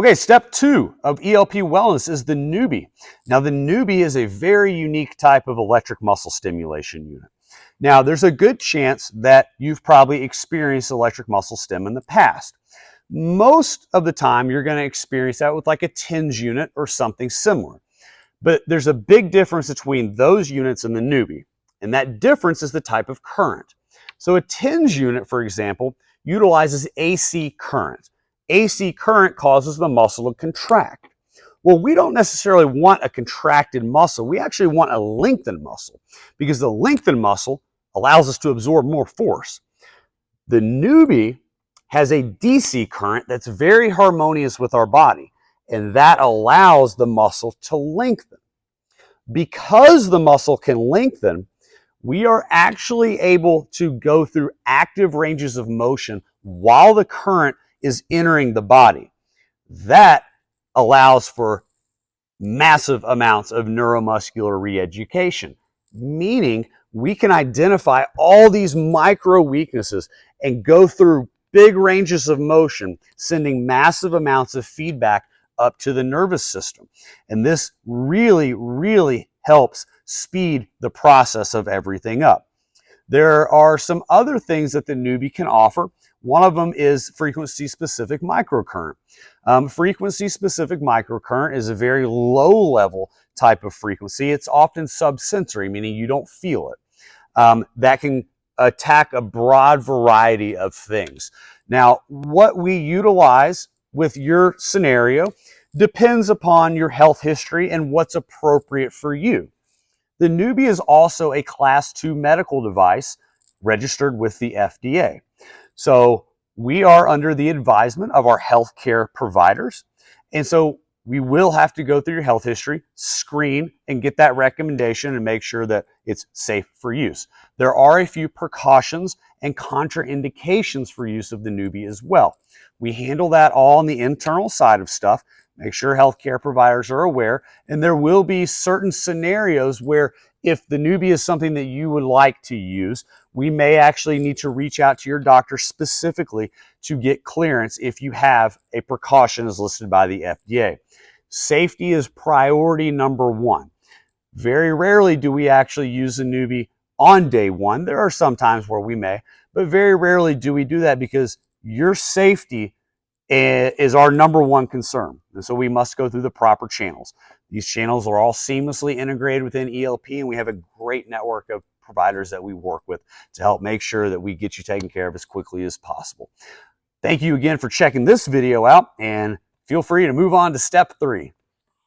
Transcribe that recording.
Okay, step 2 of ELP wellness is the Neubie. Now, the Neubie is a very unique type of electric muscle stimulation unit. Now, there's a good chance that you've probably experienced electric muscle stim in the past. Most of the time, you're going to experience that with like a TENS unit or something similar. But there's a big difference between those units and the Neubie, and that difference is the type of current. So a TENS unit, for example, utilizes AC current. AC current causes the muscle to contract. Well, we don't necessarily want a contracted muscle. We actually want a lengthened muscle because the lengthened muscle allows us to absorb more force. The Neubie has a DC current that's very harmonious with our body, and that allows the muscle to lengthen. Because the muscle can lengthen, we are actually able to go through active ranges of motion while the current is entering the body. That allows for massive amounts of neuromuscular re-education, meaning we can identify all these micro weaknesses and go through big ranges of motion, sending massive amounts of feedback up to the nervous system. And this really, really helps speed the process of everything up. There are some other things that the Neubie can offer. One of them is frequency-specific microcurrent. Frequency-specific microcurrent is a very low-level type of frequency. It's often subsensory, meaning you don't feel it. That can attack a broad variety of things. Now, what we utilize with your scenario depends upon your health history and what's appropriate for you. The Neubie is also a Class 2 medical device registered with the FDA. So we are under the advisement of our healthcare providers. And so we will have to go through your health history, screen, and get that recommendation and make sure that it's safe for use. There are a few precautions and contraindications for use of the Neubie as well. We handle that all on the internal side of stuff. Make sure healthcare providers are aware, and there will be certain scenarios where if the Neubie is something that you would like to use, we may actually need to reach out to your doctor specifically to get clearance if you have a precaution as listed by the FDA. Safety is priority number one. Very rarely do we actually use the Neubie on day one. There are some times where we may, but very rarely do we do that because your safety is our number one concern. And so we must go through the proper channels. These channels are all seamlessly integrated within ELP, and we have a great network of providers that we work with to help make sure that we get you taken care of as quickly as possible. Thank you again for checking this video out, and feel free to move on to step 3.